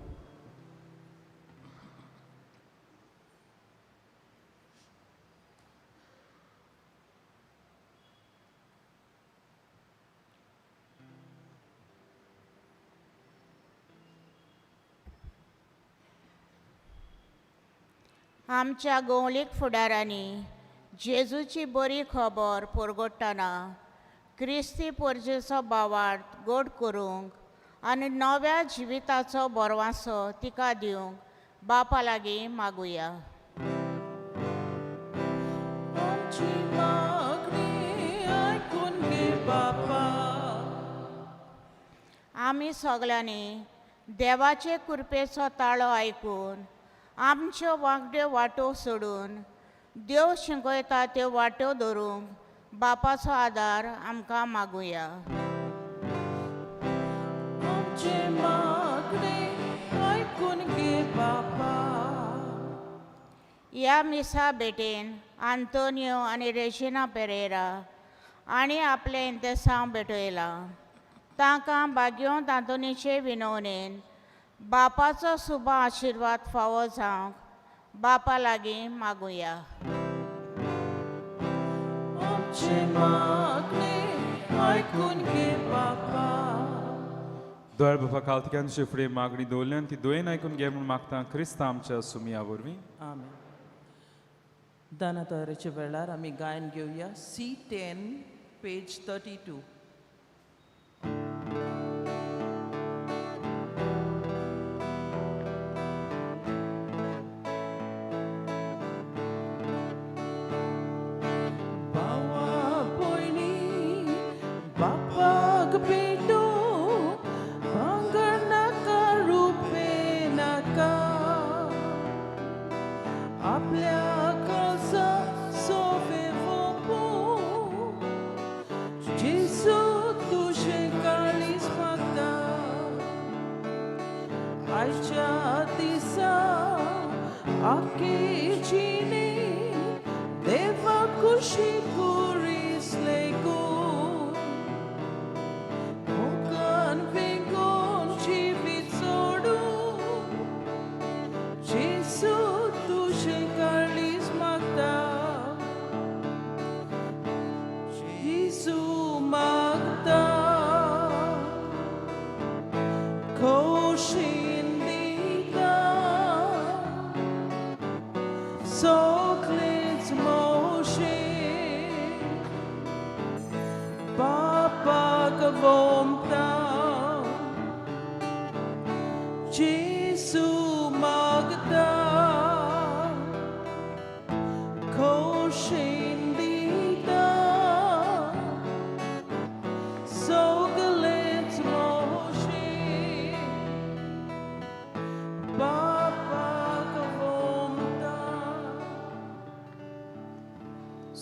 आमच्या गवळीक फुडारांनी जेजूची बरी खबर परगडटना क्रिस्ती पोरजेचो भावार्थ गोड करूंक आनी नव्या जिविताचो बरवासो तिका दिवंक बापा लागीं मागुया. आमची मागणी आयकून घे बापा. आमी सगळ्यांनी देवाचे कृपेचो ताळो आयकून आमच्यो वांगड्यो वाटो सोडून देव शिंगयता त्यो वाट्यो धरूंक बापाचो आदार आमकां मागुया. आमची मागणी आयकून घे बापा. ह्या मिसा भेटेन आंतोनियो आनी रेजिना पेरेरा आनी आपले इंतेसांव भेटयला. तांकां भाग्योंत आंतोनीचे विनवणेन बापाचो शुभ आशिर्वाद फावो जावंक बापा लागीं मागुया. आमची मागणी आयकून घे बापा. दोळ बापा कालतिक्यान तुजे फुडें मागणी दवरल्यान ती दोयेन आयकून घे म्हूण मागता क्रिस्त आमच्या सुमया वरवीं. आमेन. दानातोराच्या वेळार आमी गायन घेवया C10 पेज 32.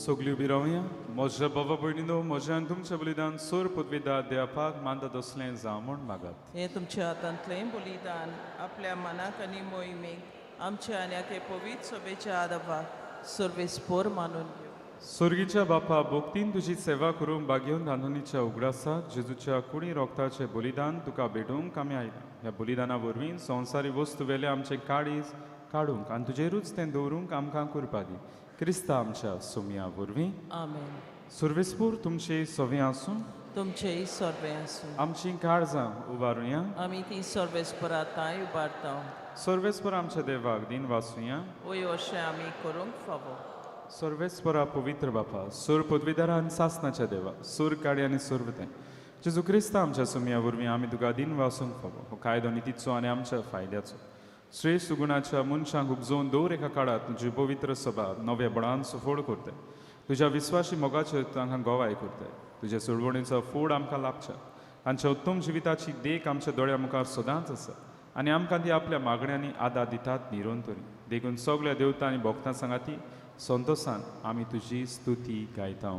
सगळीं उबी रावया. म्हज्या बाबा भयणीनो, म्हज्यान तुमचें बलिदान सोर पदवीदार देवपाक मानता तसलें जावं म्हूण मागात. हे तुमच्या हातांतलें बलिदान आपल्या मनाक आनी मोहिमेक आमच्या आन्याके पवित्र सभेच्या आदाराक सर्वेस्पोर मानून घेवं. स्वर्गीच्या बापा, भोगतीन तुजी सेवा करूंक भाग्योन रांदुनीच्या उगडासात जेजूच्या कुडी रोगताचें बलिदान तुका भेटोवंक आमी आयला. ह्या बलिदाना वरवीं संवसारी वस्तू वेले आमचें काळीज काडूंक आनी तुजेरूच तें दवरूंक आमकां कृपा दी. क्रिस्ता आमच्या सुमया वरवीं. आमेन. सर्वेस्पूर तुमचे सवे आसूं तुमचेय सोर्बे आसूं आमची काळजां उबारुया आमी ती सोर्बेस्पराताय उबारता सर्वेस्पर आमच्या देवाक दिन वासुया वय अशें आमी करूंक फावो सर्वेस्परा पवित्र बापा सूर पदवीदारा आनी सासनाच्या देवा सूर काडी आनी सुरवते जेजू क्रिस्ता आमच्या सुमया वरवीं आमी तुका दिन वासूंक फावो हो कायदो नितीचो आनी आमच्या फायद्याचो श्रेष्ठ सुगुणाच्या मनशांक उपजोवन दवर एका काळात तुजी पवित्र सभा नव्या बळान सुफोड करते तुज्या विस्वासी मोगाचेर तांकां गोवाय करते तुजे सुडवणीचो फोड आमकां लाभच्या तांच्या उत्तम जिविताची देख आमच्या दोळ्या मुखार सदांच आसा आनी आमकां ती आपल्या मागण्यांनी आदार दितात निरोंतरी देखून सगळ्या देवतां आनी भक्तां सांगाती संतोषान आमी तुजी स्तुती गायता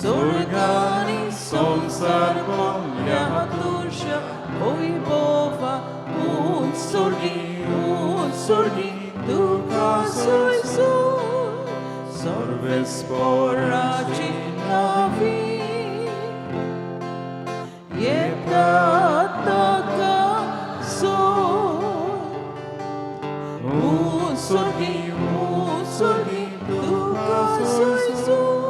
Sorgani somsar komlia hatusha oi bova un sorgi duka soi so sorves poraci navi yeta taka so un sorgi duka soi so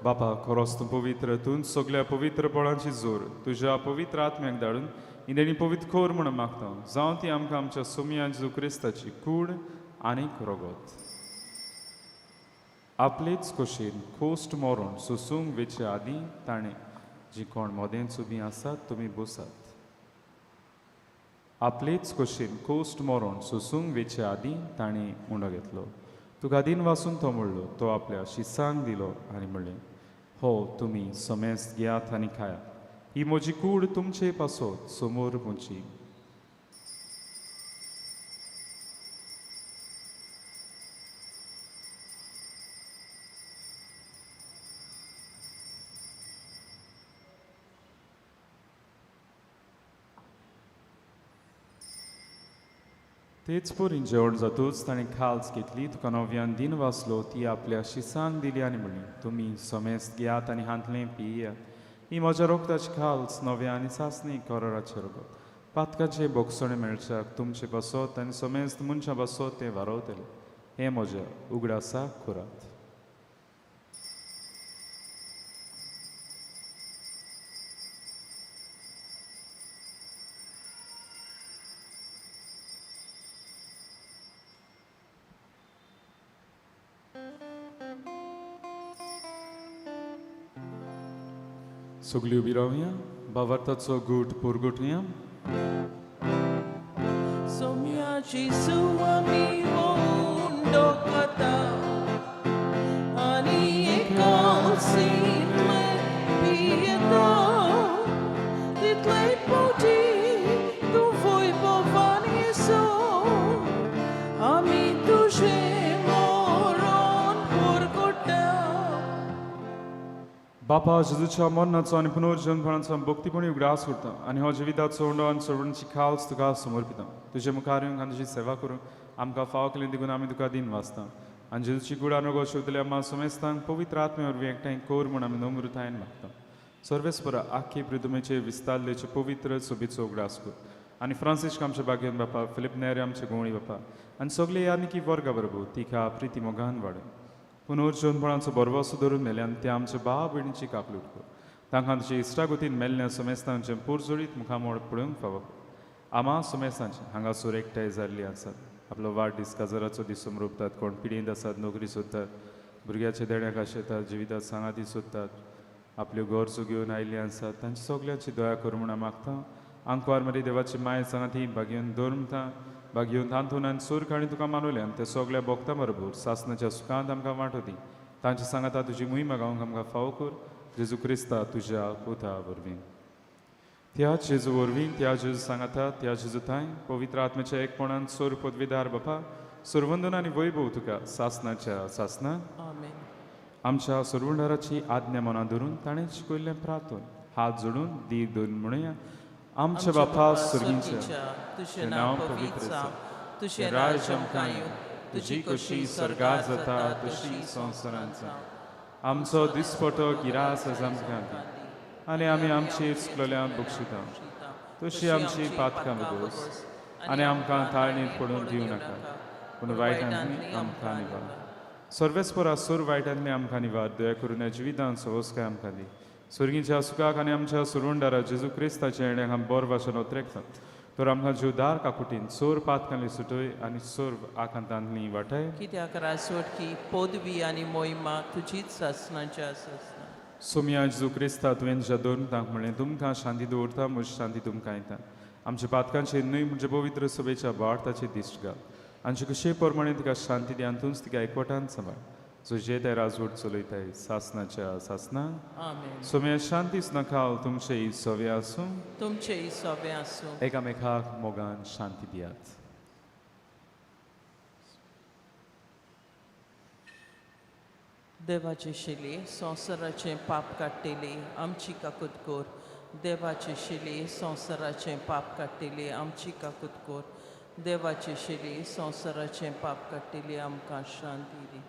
बापा खरोच तूं पवित्र तूं सगळ्या पवित्र पळांची जोर तुज्या पवित्र आत्म्याक धाडून इंदेणी पवित्र खोर म्हणून मागता जावं ती आमकां आमच्या सोमया जेजू क्रिस्ताची कूड आनीक रोगत आपलेच खोशेन खोस्ट मोरून सुसूंक वेचे आदीं ताणें जी कोण मोदें चुबी आसात तुमी बसात आपलेच खोशेन खोस्ट मोरून सुसूंक वेचे आदीं ताणें उंडो घेतलो तुका दिन वासून तो म्हणलो तो आपल्या शिसांक दिलो आनी म्हणलें हो तुमी समेस्त घेयात आनी खायात ही म्हजी कूड तुमचे पासत समोर मुची तेच पोरीन जेवण जातूच ताणें खाल्स घेतली तुका नव्यान दिन वाचलो ती आपल्या शिसांक दिली आनी म्हणली तुमी समेस्त घेयात आनी हांतलें पियेयात ही म्हज्या रोगताची खाल्स नव्या आनी सासणी कोराचे रोगत पातकाचे बोगसणे मेळच्याक तुमचे बसत आनी समेस्त मनशां बसत तें वारवतले हें म्हज्या उगडासाक खुरात सगळी उबी रावया बावार्थाचो गूट पोरगुटया सोम्याची सुवामी होंडो कथा आनी एकावसीन पियेता तितले पोटी तूं वैभवानी सो आमी तुजे मोरोन पोरगुटा बापा जेजूच्या मरणाचो आनी पुनर्जन्मपणाचो भक्तीपणी उगडास करता आनी हो जिविताचो उंडो आनी सोडवणीची खाल्स तुका समर्पिता तुजे मुखार येवंक आनी तुजी सेवा करूंक आमकां फाव केलें देखून आमी तुका दिन वाचता आनी जेजूची कुडा नगो शिवतले आम्हा समेस्तांक पवित्र आत्मे वरवीं एकठांय कोर म्हूण आमी नम्रतायेन मागता सर्वेस्परा आख्खे पृथ्वीचे विस्तारलेचे पवित्र सोबीचो उगडास कर आनी फ्रांसीस आमचे बागेन बापा फिलिप नेरे आमचे गोवणी बापा आनी सगळे यानिकी वर्गा बरोबर तिका प्रिती मोगान वाडय पुनर्जन्मपणाचो बरवासो धरून मेल्यान ते आमचे भाव भयणीची कापलूट कर तांकां तुजे इश्टागतीन मेल्ल्या समेस्तांचे पुरजोडीत मुखामोड पळोवंक फावो आम्हा समेस्तांचे हांगासर एकठांय जाल्लीं आसात आपलो वाडदीस काजराचो दीस समरोपतात कोण पिडींत आसात नोकरी सोदतात भुरग्याचे देण्याक आशेतात जिवितात सांगाती सोदतात आपल्यो गरजो घेवन आयिल्लीं आसात तांची सगळ्यांची दया कर म्हूण हांव मागता आंकवार मरी देवाची माय सांगाती भाग्योन धर्मता भाग्योन तांतून आनी सूर काणी तुका मानवल्यान ते सगळ्या भक्तां बरोबर सासणाच्या सुखांत आमकां वांटोती तांची सांगाता तुजी मुहिमा गावंक आमकां फावो कर जेजू क्रिस्ता तुज्या पुता वरवीं त्या जेजू वरवीं त्या जेजू सांगाता त्या जेजू थंय पवित्र आत्म्याच्या एकपणान सोर पदवीदार बापा सुरवंदन आनी वैभव तुका सासणाच्या सासना आमेन आमच्या सुरवंडाराची आज्ञा मनां धरून ताणें शिकयल्लें प्रार्थन हात जोडून दी दोन म्हणया आमच्या बापा सुर्गीच्या तुझें नांव पवित्र जावं तुझें राज्य आमकां येवं तुजी कशी स्वर्गांत जाता तशी संवसारांत जावं आमचो दिसपटो गिरास आमकां दी आनी आमी आमची इस्कलोल्यान बक्षिता तशी आमची पातकां बगोस आनी आमकां ताळणीत पडून दिवं नाका पूण वायटांतली आमकां निवार सर्वेस्पर आसूर वायटांतली आमकां निवार दया करून ह्या जिवितांत सवस्काय आमकां दी सुर्गीच्या सुखाक आनी आमच्या सुरवंडारा जेजू क्रिस्ताच्या येण्याक आमी बरो भाशेन उतरेकतात तर आमकां जीवदार काकुटीन चोर पातकांतली सुटय आनी चोर आकांतांतली वाटाय कित्याक रासवट की पदवी आनी मोहिमा तुजीच आसनाची आसना सोम्या जेजू क्रिस्ता तुवें ज्या दोरतांक म्हणलें तुमकां शांती दवरता म्हजी शांती तुमकां येता आमच्या पातकांचे न्हय म्हणजे पवित्र सभेच्या वार्ताचे दिश्ट घाल आमचे कशे प्रमाणे तिका शांती दी आनी तूंच तिका एकवटान सांबाळ जो जे ते राजवट चलयताय सासनाच्या सासना आमेन सोम्या शांतीच नखाल तुमचे सवे आसूं तुमचे सवे आसूं एकामेकाक मोगान शांती दियात देवाचे शिले संवसाराचें पाप काडटेली आमची काकूत कोर देवाचे शिले संवसाराचें पाप काडटेली आमची काकूत कोर देवाचे शिले संवसाराचें पाप काडटेली आमकां शांती दी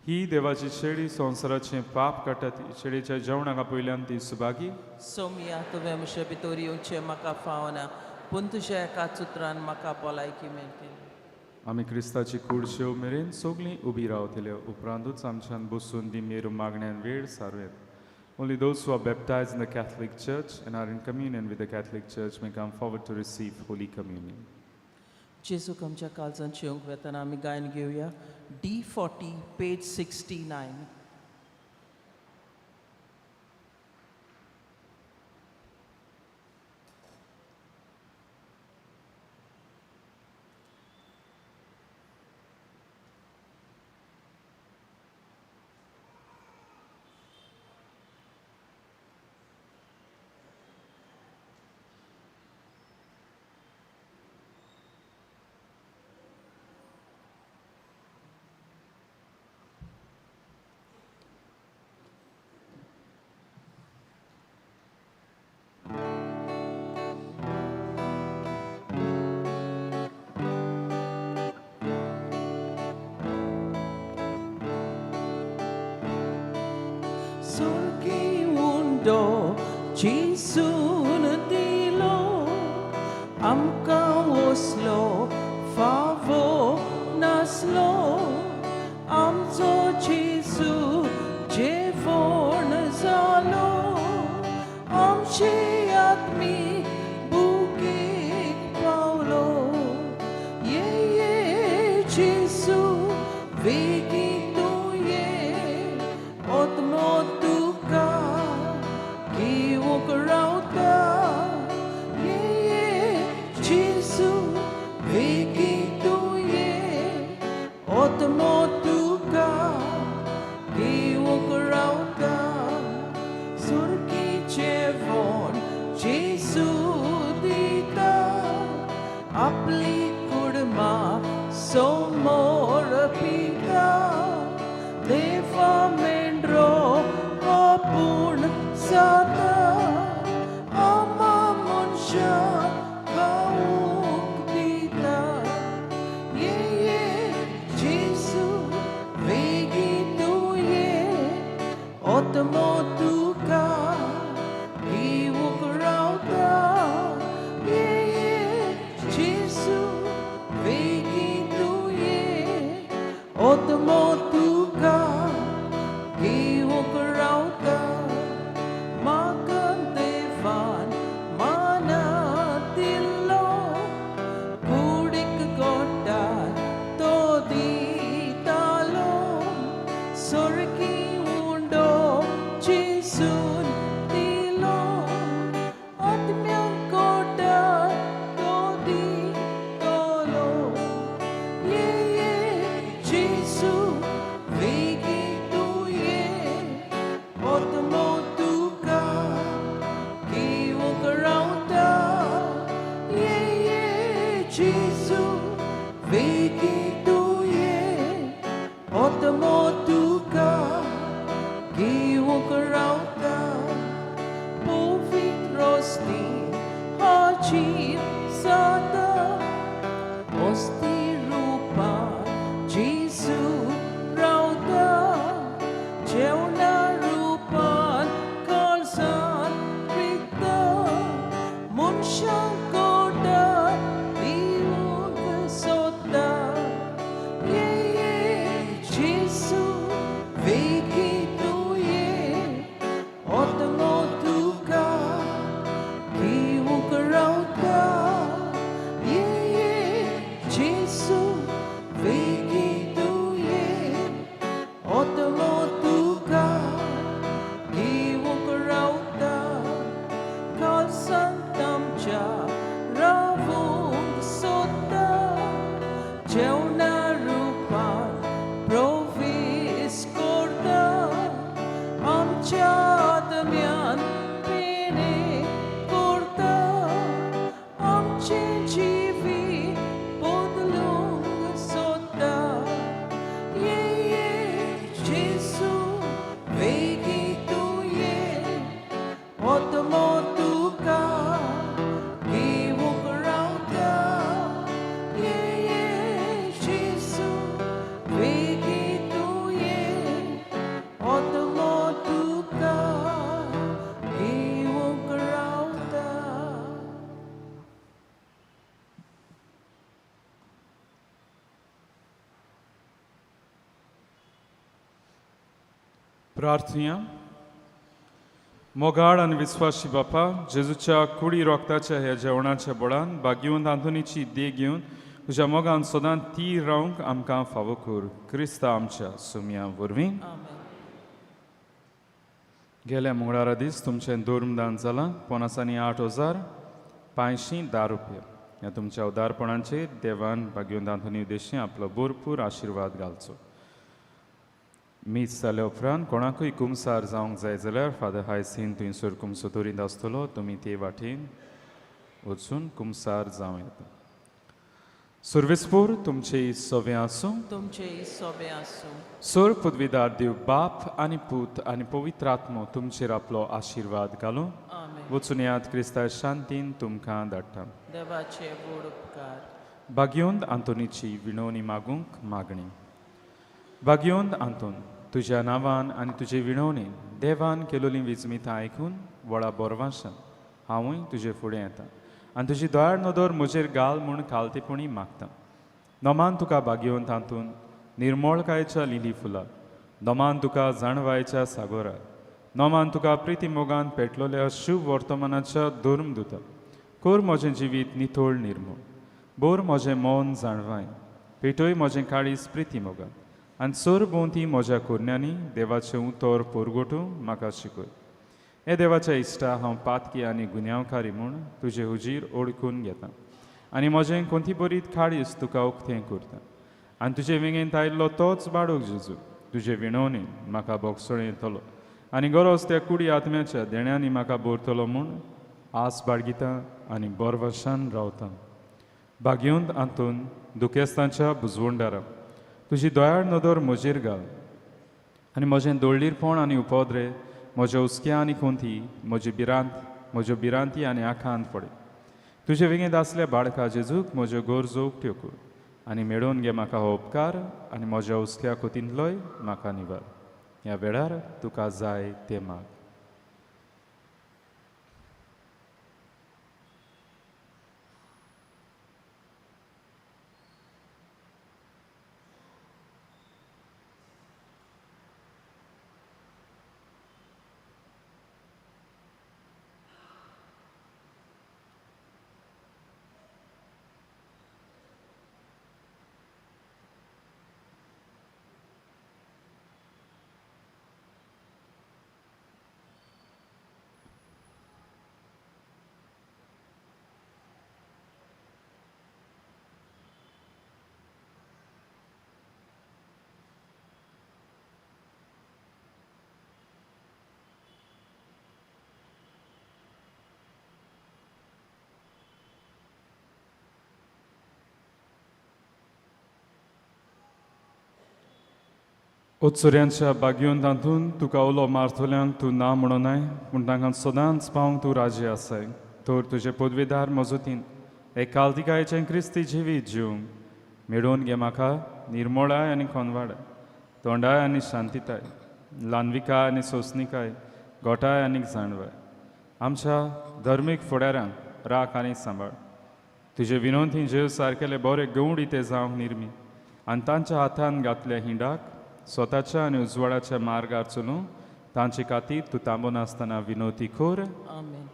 ही देवाची शेळी संवसाराचें पाप काडटा शेळीच्या जेवणाका पयल्यान ती सुभागी सोमिया तुवें म्हजे भितर येवचें म्हाका फावना पूण तुज्या एकाच उतरान म्हाका भलायकी मेळटली आमी क्रिस्ताची कूड शेव मेरेन सगळीं उबी रावतल्यो उपरांतूच आमच्यान बसून दी मेरू मागण्यान वेळ सारवेत Only those who are baptized in the Catholic Church and are in communion with the Catholic Church may come forward to receive Holy Communion. जेजूक आमच्या काळजांत जेवंक वेतना आमी गायन घेवया D40 page 69 Surgi mundo Jisun dilo Amka oslo Favo naslo Amzo Jisu Jevon zalo Amshi atmi Bukik Paulo Ye ye Jisu Vigi tu ye Otmo tuka Ki ukrauta Ye ye Jisu Vigi tu ye Otmo tuka Ki ukrauta Surki chevon Jisu dita Apli kudma Somor pita Deva mendro apun sata ama munsha kauk dita ye ye Jesu vegi tu ye otmo tuka iukrauta ye ye Jesu vegi tu ye otmo tuka iukrauta makandevan manatilo kudik goda todi talo sorki undo jisun tilo atmyang goda todi tolo ye ye jisu vigi tu ye otmo tuka ki ukrauta ye ye jisu vigi tu ye otmo tuka ki ukrauta povitrosti haji sada osti rupa jisu rauta प्रार्थना. मोगाळ आणि विश्वासी बापा, जेजूच्या कुडी रोगताच्या ह्या जेवणाच्या बळान बागेवन तांतुनीची देग घेवन तुज्या मोगान सदां ती रावंक आमकां फावो कर. क्रिस्ता आमच्या सुमया वरवीं. गेल्या मंगळारा दीस तुमचें धर्मदान जालां 50,510 रुपया. ह्या तुमच्या उदारपणाचेर देवान बागेवन तांतुनी उद्देशी आपलो भरपूर आशिर्वाद घालचो. मीच जाल्या उपरांत कोणाकूय कुमसार जावंक जाय जाल्यार फादर हायसीन थंयसर कुमसो दवरीत आसतलो. तुमी ते वाटेन वचून कुमसार जावं येता. सर्वेस्पोर तुमचे सोबे आसूं. तुमचे सोबे आसूं. सोर पदवीदार देव बाप आनी पूत आनी पवित्र आत्मो तुमचेर आपलो आशिर्वाद घालूं. वचून याद क्रिस्ता शांतीन तुमकां धाडटा. देवाचे व्हड उपकार. बागयोंद आंतोनीची विणवणी मागूंक मागणी. बागयोंद आंतोन, तुज्या नांवान आनी तुजे विणवणेन देवान केलोली विजमितां आयकून व्हडा बोरवाशान हांवूय तुजे फुडें येता आनी तुजी दोळार नदर म्हजेर घाल म्हूण खालतेपणी मागता. नोमान तुका बागयोंद आंतून निर्मळकायेच्या लिली फुलां, नोमान तुका जाणवायेच्या सागोरार, नोमान तुका प्रिती मोगान पेटलोल्या शुभ वर्तमानाच्या धर्मदुता. कोर म्हजें जिवीत नितोळ निर्मळ, बोर म्हजें मौन जाणवाय, पेटोय म्हजें काळीज प्रिती मोगान आनी सोर भोंवती म्हज्या कोरण्यांनी देवाचें उतर पोरगोटू म्हाका शिकय. हे देवाच्या इश्टा हांव पातकी आनी गुन्यांवकारी म्हूण तुजे हुजीर ओळखून घेता आनी म्हजें कोणती बरीत काळीज तुका उक्तें करता. आनी तुजे विंगेंत आयिल्लो तोच बाळूक जेजू तुजे विणवणेन म्हाका बोगसोळे येतलो आनी गरज त्या कुडी आत्म्याच्या देण्यांनी म्हाका भरतलो म्हूण आस बाळगिता आनी बोरवाशान रावता. बागयोंद आंतून दुखेस्तांच्या बुजवंडारा तुजी दोळार नदर म्हजेर घाल आनी म्हजें दोळ्ळीरपण आनी उपद्रे, म्हज्या उस्क्या आनी खोंती, म्हज्यो भिरांती आनी आखांत पडे. तुजे विंगेंत आसल्या बाळका जेजूक म्हज्यो गरजो उक्त्यो कर आनी मेळोवन घे म्हाका हो उपकार आनी म्हज्या उस्क्या खोतींतलोय म्हाका निवार. ह्या वेळार तुका जाय तें माग. उत्सुऱ्यांच्या बागयोंद आंतून तुका उलो मारतल्यांक तूं ना म्हणूनाय पूण तांकां सदांच पावंक तूं राजी आसाय. तर तुजे पदवीदार मजतीन एक काल्तिकायेचें क्रिस्ती जिवीत जिवंक मेळोवन घे म्हाका निर्मळाय आनी खोनवाडाय, तोंडाय आनी शांतीताय, ल्हानविकाय आनी सोंसणीकाय, गोठाय आनी जाणवाय. आमच्या धर्मीक फुडाऱ्यांक राख आनी सांबाळ. तुजे विनोदी जेव सारकेले बरे गवंडी ते जावंक निर्मी आनी तांच्या हातान घातल्या हिंडाक स्वताच्या आनी उजवाडाच्या मार्गार चलूं तांचे खातीर तूं थांबून आसतना विनोती खोर. आमेन.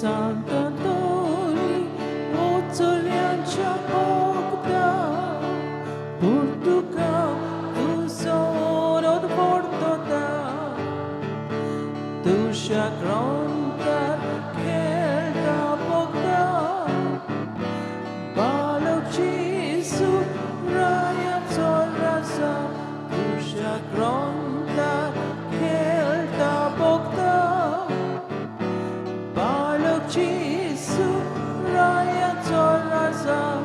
Sant'Antoni, Ozzoliancia Bogda, Portugal, tu sono de Portoda, tu chagronta, Kelda Bogda, Balog Jesu, Raya Zolraza, tu chagronta, Kelda Bogda, Balog Jesu. raza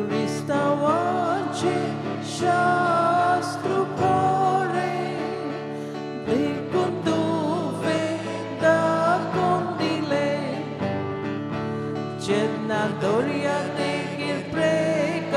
Cristawace shastru kore de kunduve da kondile Jedna doria de gir preka